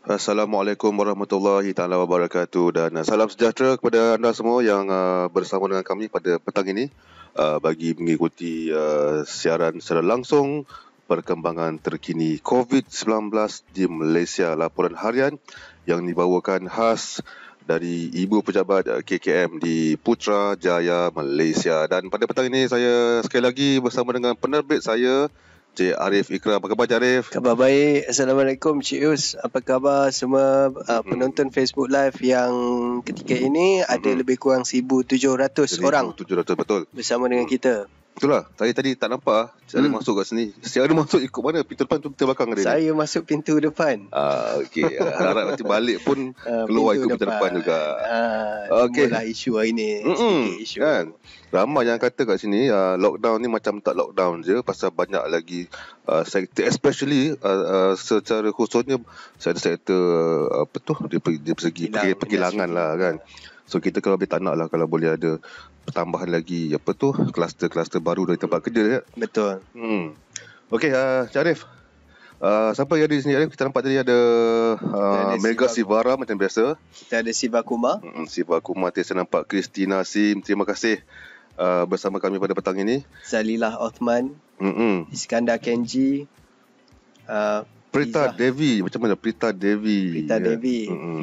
Assalamualaikum warahmatullahi taala wabarakatuh dan salam sejahtera kepada anda semua yang bersama dengan kami pada petang ini bagi mengikuti siaran secara langsung perkembangan terkini COVID-19 di Malaysia, laporan harian yang dibawakan khas dari Ibu Pejabat KKM di Putrajaya, Malaysia. Dan pada petang ini saya sekali lagi bersama dengan penerbit saya, Cik Arif Ikram. Apa khabar Cik Arif? Khabar baik. Assalamualaikum Cik Us. Apa khabar semua penonton Facebook Live yang ketika ini ada lebih kurang 1,700 orang 1,700 betul bersama dengan kita. Itulah, saya tadi tak nampak saya ada masuk kat sini. Saya ada masuk ikut mana? Pintu depan tu pintu belakang dia? Saya masuk pintu depan. Okey. Harap nanti balik pun keluar ikut pintu depan juga. Okey. Itulah isu hari ni. Isu kan. Ramai yang kata kat sini lockdown ni macam tak lockdown je, pasal banyak lagi sektor, especially secara khususnya sektor apa tu di segi perkilangan lah kan. So kita kalau lebih tak nak lah kalau boleh ada pertambahan lagi apa tu kluster-kluster baru dari tempat kerja ya. Betul. Okey, Syarif. Siapa yang ada di sini Arif? Kita nampak tadi ada Mega Sivara macam biasa. Kita ada Siva Kumar. Siva Kumar, saya nampak Christina Sim. Terima kasih bersama kami pada petang ini. Zalilah Othman. Iskandar Kenji. Prita Devi, macam mana Prita Devi?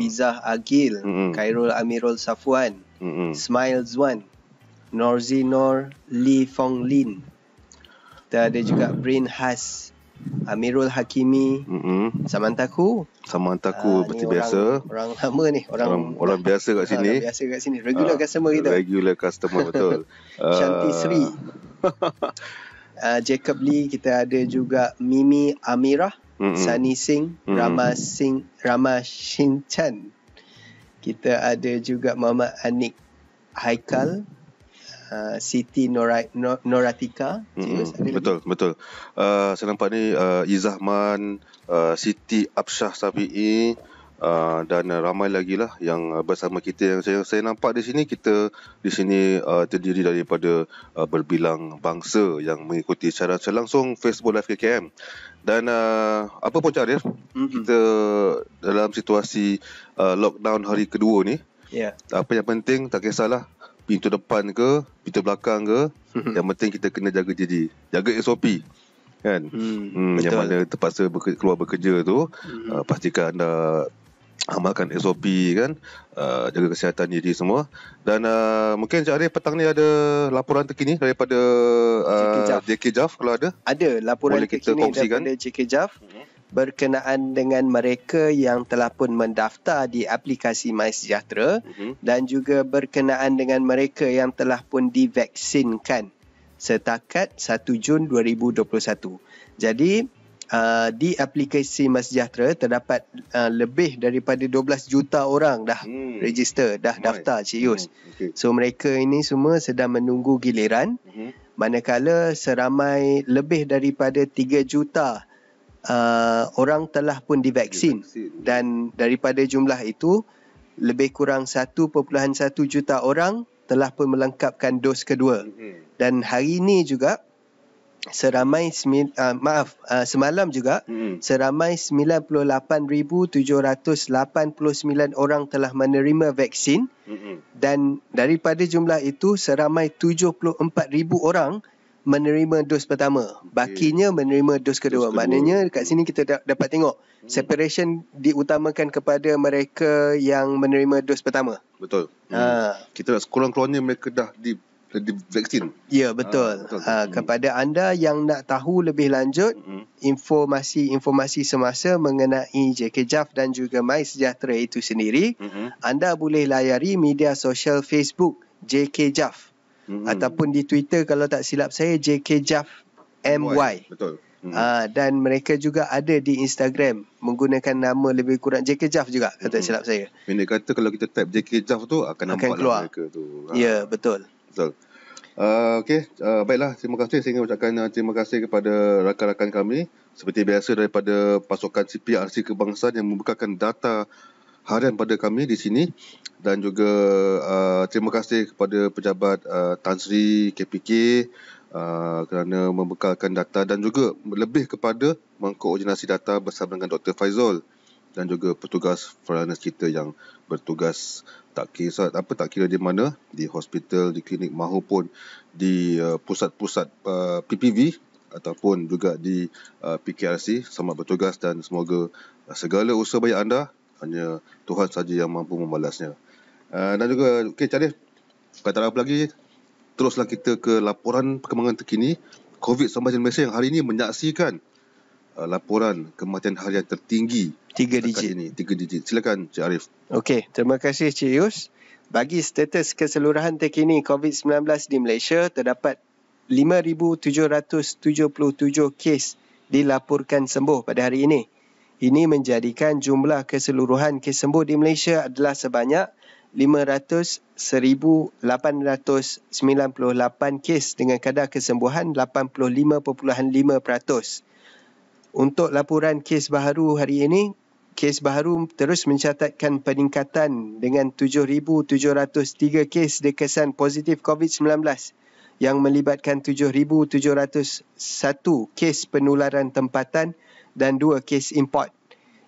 Fizah Agil, Khairul Amirul Safwan, Ismail Zwan, Norzi Nor, Lee Fong Lin. Kita ada juga Brain Has, Amirul Hakimi, Samantaku seperti biasa. Orang lama ni, orang biasa kat sini. Regular customer kita. Regular customer betul. Shanti Sri. Jacob Lee, kita ada juga Mimi Amirah, Sunny Singh, Rama Shin Chan. Kita ada juga Muhammad Anik Haikal, Siti Noratika. Betul. Saya nampak ni Izahman, Siti Absyah Safi'i, dan ramai lagi lah yang bersama kita. Yang saya nampak di sini, kita di sini terdiri daripada berbilang bangsa yang mengikuti secara langsung Facebook Live KKM. Dan apa pun Arif, kita dalam situasi lockdown hari kedua ni, apa yang penting tak kisahlah pintu depan ke pintu belakang ke, yang penting kita kena jaga diri, jaga SOP kan. Yang mana terpaksa keluar bekerja tu, pastikan anda amalkan SOP kan, jaga kesihatan diri semua. Dan mungkin Cik Arif petang ni ada laporan terkini daripada JK Jaff kalau ada. Ada laporan terkini daripada JK Jaff berkenaan dengan mereka yang telah pun mendaftar di aplikasi MySejahtera, dan juga berkenaan dengan mereka yang telah pun divaksinkan setakat 1 Jun 2021. Jadi di aplikasi MySejahtera terdapat lebih daripada 12 juta orang dah register, dah daftar Cik Yus. So mereka ini semua sedang menunggu giliran, manakala seramai lebih daripada 3 juta orang telah pun divaksin, dan daripada jumlah itu lebih kurang 1.1 juta orang telah pun melengkapkan dos kedua. Dan hari ini juga seramai semalam juga seramai 98,789 orang telah menerima vaksin, dan daripada jumlah itu seramai 74,000 orang menerima dos pertama, bakinya menerima dos kedua. Maknanya dekat sini kita dapat tengok separation diutamakan kepada mereka yang menerima dos pertama. Betul. Kita nak sekurang-kurangnya mereka dah divaksin. Ya, betul. Kepada anda yang nak tahu lebih lanjut informasi semasa mengenai JK Jaff dan juga MySejahtera itu sendiri, anda boleh layari media sosial Facebook JK Jaff, ataupun di Twitter kalau tak silap saya JK Jaff MY. Betul. Dan mereka juga ada di Instagram menggunakan nama lebih kurang JK Jaff juga kalau tak silap saya. Ini kata kalau kita type JK Jaff tu akan nampak keluar mereka tu. Ya, betul. Okey, baiklah, terima kasih. Saya ingin ucapkan terima kasih kepada rakan-rakan kami seperti biasa daripada pasukan CPRC Kebangsaan yang membukakan data harian pada kami di sini, dan juga terima kasih kepada pejabat Tan Sri KPK kerana membekalkan data, dan juga lebih kepada mengkoordinasi data bersama dengan Dr. Faizal dan juga petugas frontliners kita yang bertugas tak kira di mana, di hospital, di klinik mahupun di pusat-pusat PPV ataupun juga di PKRC. Selamat bertugas dan semoga segala usaha baik anda hanya Tuhan saja yang mampu membalasnya. Dan juga Charif, kata apa lagi, teruslah kita ke laporan perkembangan terkini COVID-19 di Malaysia yang hari ini menyaksikan laporan kematian harian tertinggi 3 digit. 3 digit. Silakan Cik Arif. Okey, terima kasih Cik Yus. Bagi status keseluruhan terkini COVID-19 di Malaysia, terdapat 5,777 kes dilaporkan sembuh pada hari ini. Ini menjadikan jumlah keseluruhan kes sembuh di Malaysia adalah sebanyak 1,898 kes dengan kadar kesembuhan 85.5%. Untuk laporan kes baharu hari ini, kes baharu terus mencatatkan peningkatan dengan 7,703 kes dikesan positif COVID-19 yang melibatkan 7,701 kes penularan tempatan dan 2 kes import.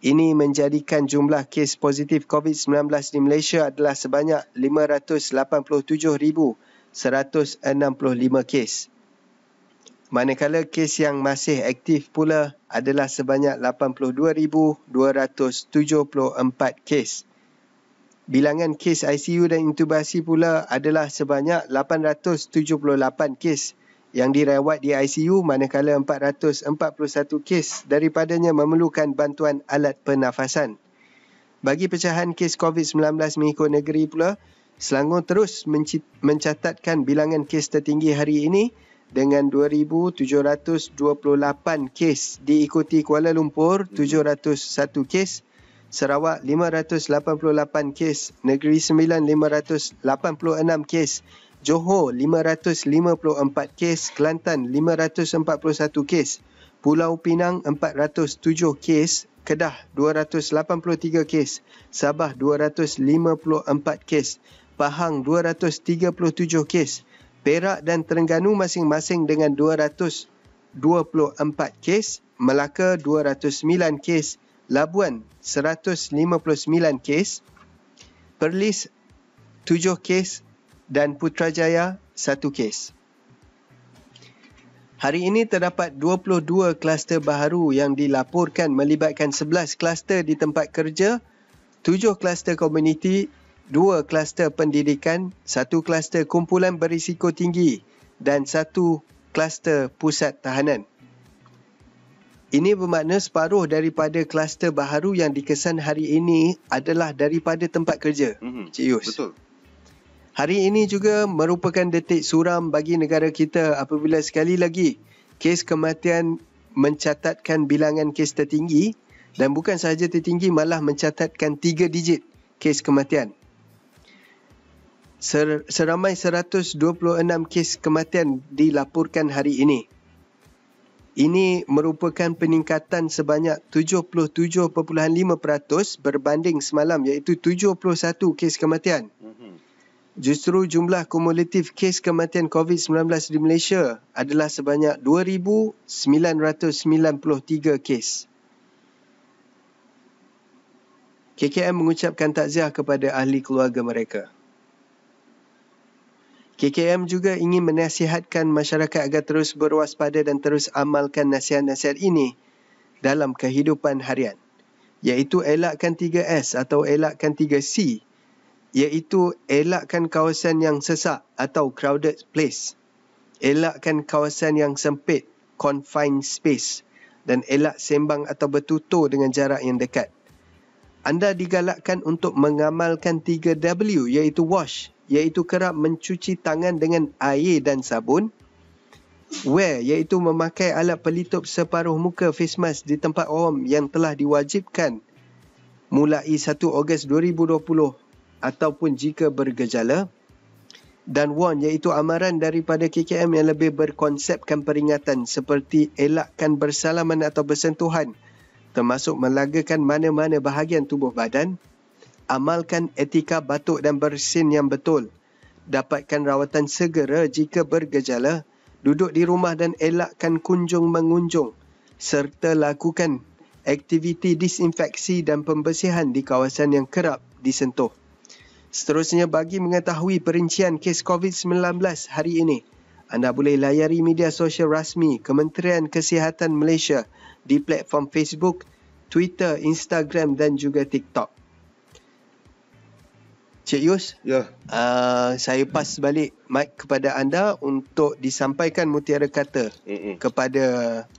Ini menjadikan jumlah kes positif COVID-19 di Malaysia adalah sebanyak 587,165 kes. Manakala kes yang masih aktif pula adalah sebanyak 82,274 kes. Bilangan kes ICU dan intubasi pula adalah sebanyak 878 kes yang dirawat di ICU, manakala 441 kes daripadanya memerlukan bantuan alat pernafasan. Bagi pecahan kes COVID-19 mengikut negeri pula, Selangor terus mencatatkan bilangan kes tertinggi hari ini dengan 2,728 kes, diikuti Kuala Lumpur 701 kes, Sarawak 588 kes, Negeri Sembilan 586 kes, Johor 554 kes, Kelantan 541 kes, Pulau Pinang 407 kes, Kedah 283 kes, Sabah 254 kes, Pahang 237 kes, Perak dan Terengganu masing-masing dengan 224 kes, Melaka 209 kes, Labuan 159 kes, Perlis 7 kes dan Putrajaya 1 kes. Hari ini terdapat 22 kluster baharu yang dilaporkan melibatkan 11 kluster di tempat kerja, 7 kluster komuniti, 2 kluster pendidikan, 1 kluster kumpulan berisiko tinggi dan 1 kluster pusat tahanan. Ini bermakna separuh daripada kluster baharu yang dikesan hari ini adalah daripada tempat kerja. Cik Yus. Betul. Hari ini juga merupakan detik suram bagi negara kita apabila sekali lagi kes kematian mencatatkan bilangan kes tertinggi dan bukan sahaja tertinggi, malah mencatatkan 3 digit kes kematian. Seramai 126 kes kematian dilaporkan hari ini. Ini merupakan peningkatan sebanyak 77.5% berbanding semalam, iaitu 71 kes kematian. Justru jumlah kumulatif kes kematian COVID-19 di Malaysia adalah sebanyak 2,993 kes. KKM mengucapkan takziah kepada ahli keluarga mereka. KKM juga ingin menasihatkan masyarakat agar terus berwaspada dan terus amalkan nasihat-nasihat ini dalam kehidupan harian, iaitu elakkan 3S atau elakkan 3C, iaitu elakkan kawasan yang sesak atau crowded place, elakkan kawasan yang sempit, confined space, dan elak sembang atau bertutur dengan jarak yang dekat. Anda digalakkan untuk mengamalkan 3W, iaitu wash, iaitu kerap mencuci tangan dengan air dan sabun. Wear, iaitu memakai alat pelitup separuh muka face mask di tempat awam yang telah diwajibkan mulai 1 Ogos 2020 ataupun jika bergejala. Dan warn, iaitu amaran daripada KKM yang lebih berkonsepkan peringatan seperti elakkan bersalaman atau bersentuhan, termasuk melagakan mana-mana bahagian tubuh badan. Amalkan etika batuk dan bersin yang betul. Dapatkan rawatan segera jika bergejala. Duduk di rumah dan elakkan kunjung-mengunjung. Serta lakukan aktiviti disinfeksi dan pembersihan di kawasan yang kerap disentuh. Seterusnya, bagi mengetahui perincian kes COVID-19 hari ini, anda boleh layari media sosial rasmi Kementerian Kesihatan Malaysia di platform Facebook, Twitter, Instagram dan juga TikTok. Cik Yus, saya pas balik mic kepada anda untuk disampaikan mutiara kata kepada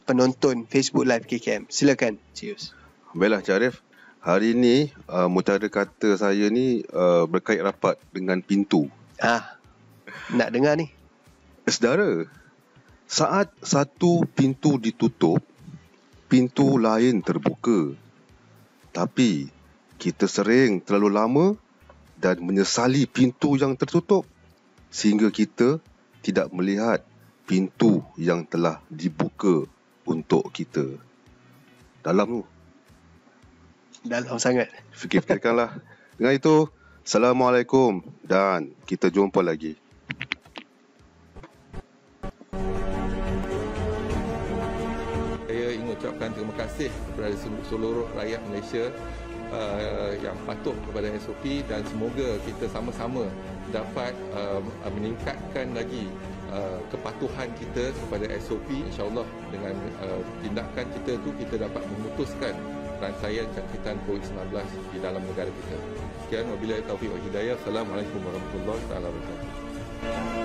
penonton Facebook Live KKM. Silakan, Cik Yus. Baiklah, Cik Arif. Hari ini mutiara kata saya ni berkait rapat dengan pintu. Nak dengar ni. Saudara, saat satu pintu ditutup, pintu lain terbuka. Tapi kita sering terlalu lama dan menyesali pintu yang tertutup sehingga kita tidak melihat pintu yang telah dibuka untuk kita. Dalam tu. Dalam sangat. Fikir-fikirkanlah. Dengan itu, Assalamualaikum dan kita jumpa lagi. Saya ingin ucapkan terima kasih kepada seluruh rakyat Malaysia yang patuh kepada SOP dan semoga kita sama-sama dapat meningkatkan lagi kepatuhan kita kepada SOP. InsyaAllah dengan tindakan kita tu kita dapat memutuskan rantaian jangkitan COVID-19 di dalam negara kita. Sekian, wabillahi taufiq wal hidayah. Assalamualaikum warahmatullahi wabarakatuh.